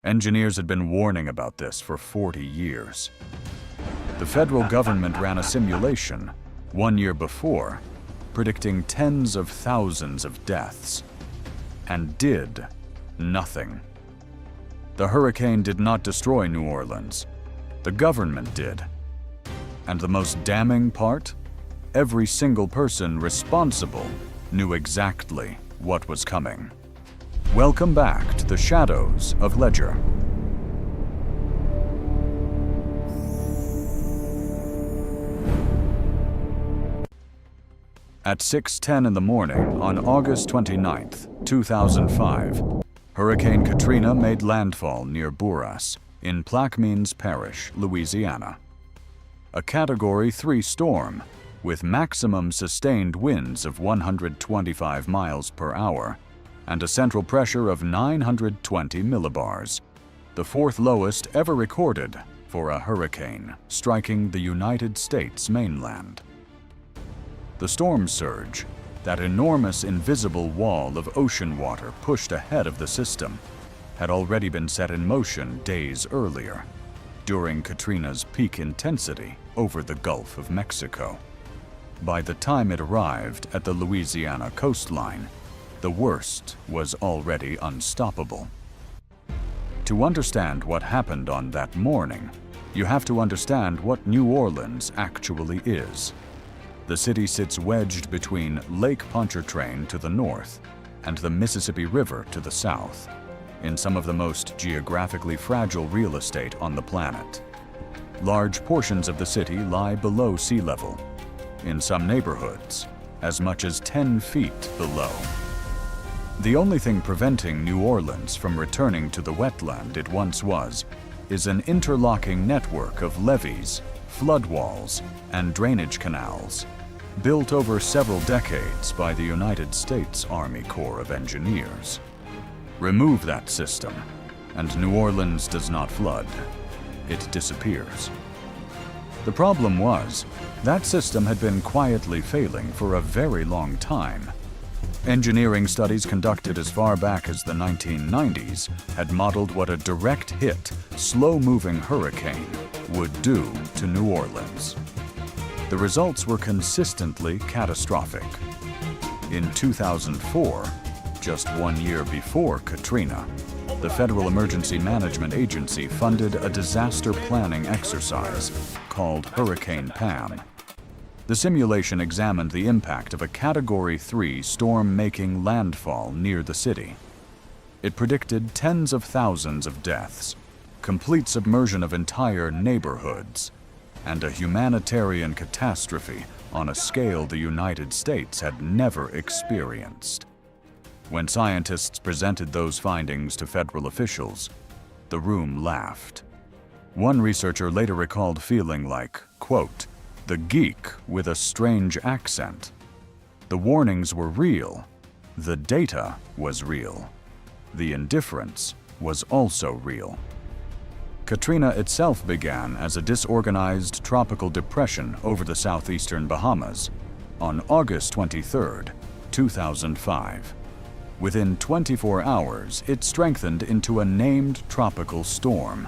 Engineers had been warning about this for 40 years. The federal government ran a simulation 1 year before, predicting tens of thousands of deaths, and did nothing. The hurricane did not destroy New Orleans. The government did. And the most damning part? Every single person responsible knew exactly what was coming. Welcome back to the Shadows of Ledger. At 6:10 in the morning on August 29th, 2005, Hurricane Katrina made landfall near Bourras in Plaquemines Parish, Louisiana. A Category 3 storm with maximum sustained winds of 125 miles per hour and a central pressure of 920 millibars, the fourth lowest ever recorded for a hurricane striking the United States mainland. The storm surge, that enormous invisible wall of ocean water pushed ahead of the system, had already been set in motion days earlier, during Katrina's peak intensity over the Gulf of Mexico. By the time it arrived at the Louisiana coastline, the worst was already unstoppable. To understand what happened on that morning, you have to understand what New Orleans actually is. The city sits wedged between Lake Pontchartrain to the north and the Mississippi River to the south, in some of the most geographically fragile real estate on the planet. Large portions of the city lie below sea level, in some neighborhoods as much as 10 feet below. The only thing preventing New Orleans from returning to the wetland it once was is an interlocking network of levees, flood walls, and drainage canals, built over several decades by the United States Army Corps of Engineers. Remove that system, and New Orleans does not flood. It disappears. The problem was, that system had been quietly failing for a very long time. Engineering studies conducted as far back as the 1990s had modeled what a direct hit, slow-moving hurricane would do to New Orleans. The results were consistently catastrophic. In 2004, just 1 year before Katrina, the Federal Emergency Management Agency funded a disaster planning exercise called Hurricane PAM. The simulation examined the impact of a Category 3 storm making landfall near the city. It predicted tens of thousands of deaths, complete submersion of entire neighborhoods, and a humanitarian catastrophe on a scale the United States had never experienced. When scientists presented those findings to federal officials, the room laughed. One researcher later recalled feeling like, quote, the geek with a strange accent. The warnings were real. The data was real. The indifference was also real. Katrina itself began as a disorganized tropical depression over the southeastern Bahamas on August 23, 2005. Within 24 hours, it strengthened into a named tropical storm.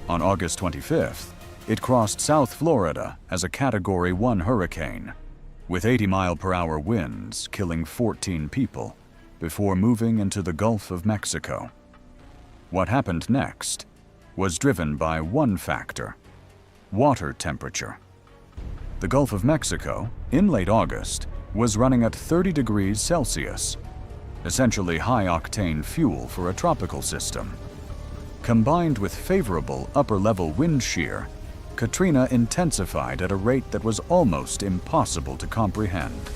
On August 25th, it crossed South Florida as a Category 1 hurricane, with 80-mile-per-hour winds killing 14 people before moving into the Gulf of Mexico. What happened next was driven by one factor: water temperature. The Gulf of Mexico, in late August, was running at 30 degrees Celsius, essentially high-octane fuel for a tropical system. Combined with favorable upper-level wind shear, Katrina intensified at a rate that was almost impossible to comprehend.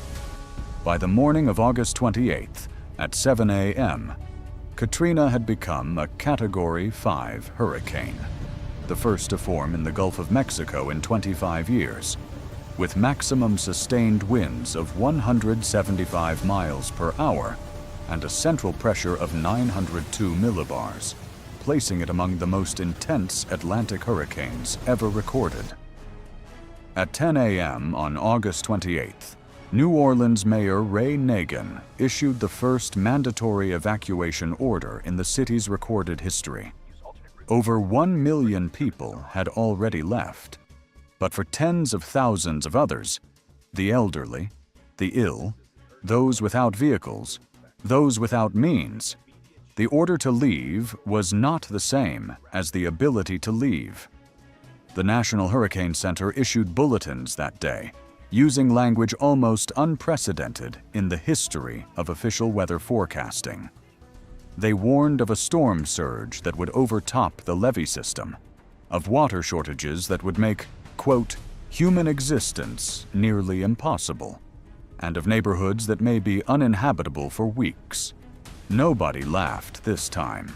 By the morning of August 28th, at 7 a.m., Katrina had become a Category 5 hurricane, the first to form in the Gulf of Mexico in 25 years, with maximum sustained winds of 175 miles per hour and a central pressure of 902 millibars, placing it among the most intense Atlantic hurricanes ever recorded. At 10 a.m. on August 28th, New Orleans Mayor Ray Nagin issued the first mandatory evacuation order in the city's recorded history. Over 1 million people had already left, but for tens of thousands of others, the elderly, the ill, those without vehicles, those without means, the order to leave was not the same as the ability to leave. The National Hurricane Center issued bulletins that day, using language almost unprecedented in the history of official weather forecasting. They warned of a storm surge that would overtop the levee system, of water shortages that would make, quote, human existence nearly impossible, and of neighborhoods that may be uninhabitable for weeks. Nobody laughed this time.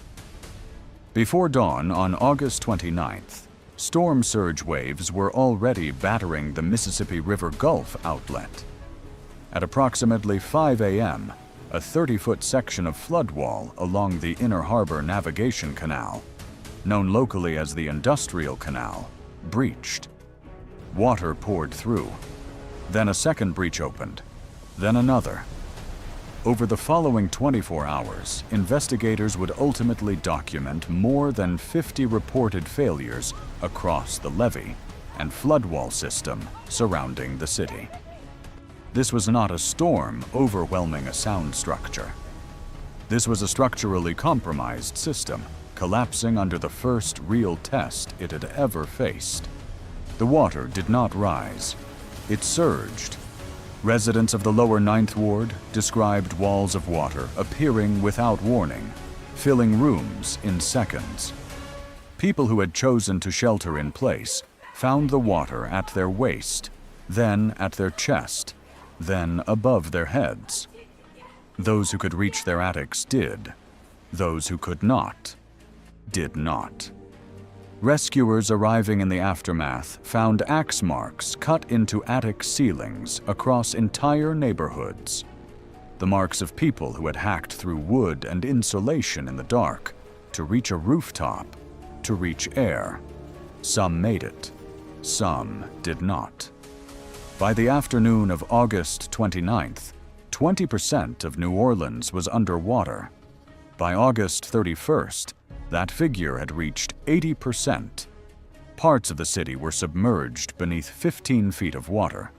Before dawn on August 29th, storm surge waves were already battering the Mississippi River Gulf outlet. At approximately 5 a.m., a 30-foot section of flood wall along the Inner Harbor Navigation Canal, known locally as the Industrial Canal, breached. Water poured through. Then a second breach opened, then another. Over the following 24 hours, investigators would ultimately document more than 50 reported failures across the levee and floodwall system surrounding the city. This was not a storm overwhelming a sound structure. This was a structurally compromised system, collapsing under the first real test it had ever faced. The water did not rise. It surged. Residents of the lower Ninth Ward described walls of water appearing without warning, filling rooms in seconds. People who had chosen to shelter in place found the water at their waist, then at their chest, then above their heads. Those who could reach their attics did. Those who could not, did not. Rescuers arriving in the aftermath found axe marks cut into attic ceilings across entire neighborhoods. The marks of people who had hacked through wood and insulation in the dark to reach a rooftop, to reach air. Some made it, some did not. By the afternoon of August 29th, 20% of New Orleans was underwater. By August 31st, that figure had reached 80%. Parts of the city were submerged beneath 15 feet of water.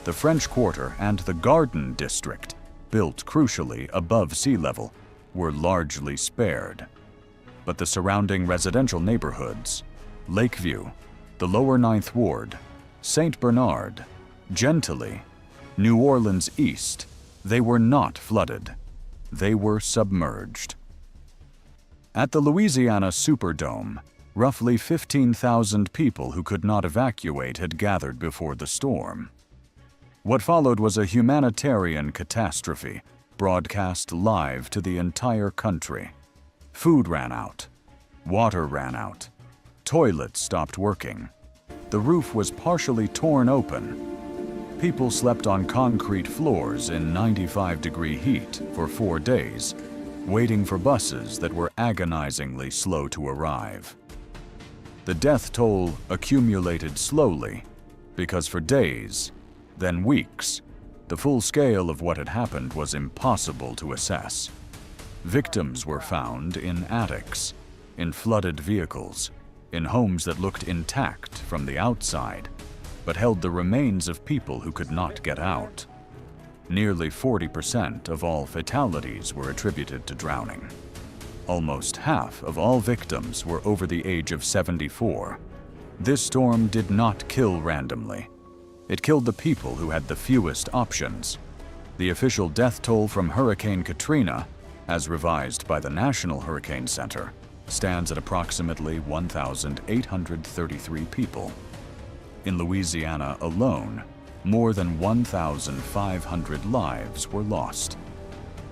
The French Quarter and the Garden District, built crucially above sea level, were largely spared. But the surrounding residential neighborhoods, Lakeview, the lower Ninth Ward, St. Bernard, Gentilly, New Orleans East, they were not flooded. They were submerged. At the Louisiana Superdome, roughly 15,000 people who could not evacuate had gathered before the storm. What followed was a humanitarian catastrophe, broadcast live to the entire country. Food ran out. Water ran out. Toilets stopped working. The roof was partially torn open. People slept on concrete floors in 95-degree heat for 4 days, waiting for buses that were agonizingly slow to arrive. The death toll accumulated slowly, because for days, then weeks, the full scale of what had happened was impossible to assess. Victims were found in attics, in flooded vehicles, in homes that looked intact from the outside, but held the remains of people who could not get out. Nearly 40% of all fatalities were attributed to drowning. Almost half of all victims were over the age of 74. This storm did not kill randomly. It killed the people who had the fewest options. The official death toll from Hurricane Katrina, as revised by the National Hurricane Center, stands at approximately 1,833 people. In Louisiana alone, more than 1,500 lives were lost.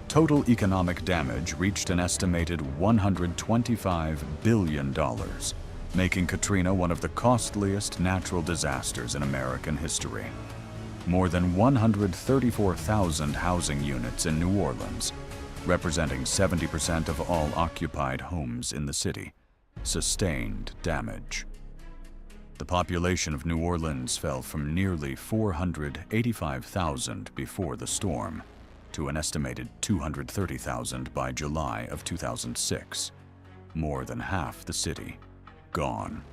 Total economic damage reached an estimated $125 billion, making Katrina one of the costliest natural disasters in American history. More than 134,000 housing units in New Orleans, representing 70% of all occupied homes in the city, sustained damage. The population of New Orleans fell from nearly 485,000 before the storm to an estimated 230,000 by July of 2006. more than half the city gone.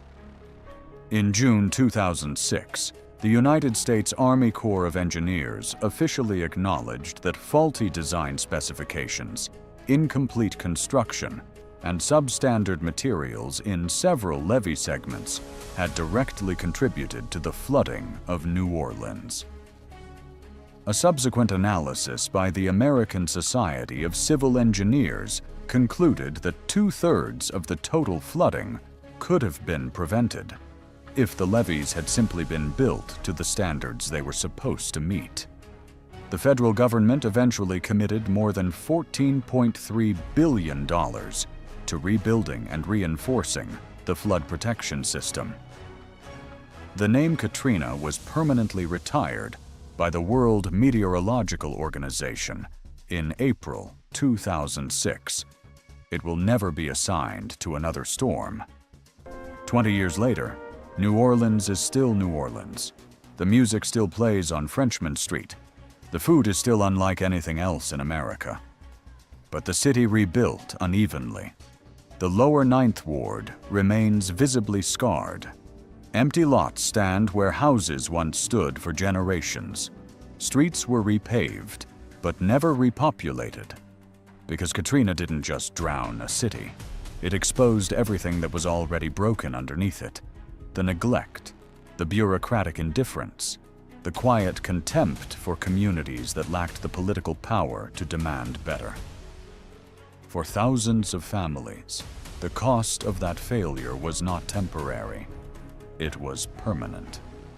In June 2006, the United States Army Corps of Engineers officially acknowledged that faulty design specifications, incomplete construction, and substandard materials in several levee segments had directly contributed to the flooding of New Orleans. A subsequent analysis by the American Society of Civil Engineers concluded that 2/3 of the total flooding could have been prevented if the levees had simply been built to the standards they were supposed to meet. The federal government eventually committed more than $14.3 billion to rebuilding and reinforcing the flood protection system. The name Katrina was permanently retired by the World Meteorological Organization in April 2006. It will never be assigned to another storm. 20 years later, New Orleans is still New Orleans. The music still plays on Frenchmen Street. The food is still unlike anything else in America. But the city rebuilt unevenly. The lower Ninth Ward remains visibly scarred. Empty lots stand where houses once stood for generations. Streets were repaved, but never repopulated. Because Katrina didn't just drown a city. It exposed everything that was already broken underneath it. The neglect, the bureaucratic indifference, the quiet contempt for communities that lacked the political power to demand better. For thousands of families, the cost of that failure was not temporary. It was permanent.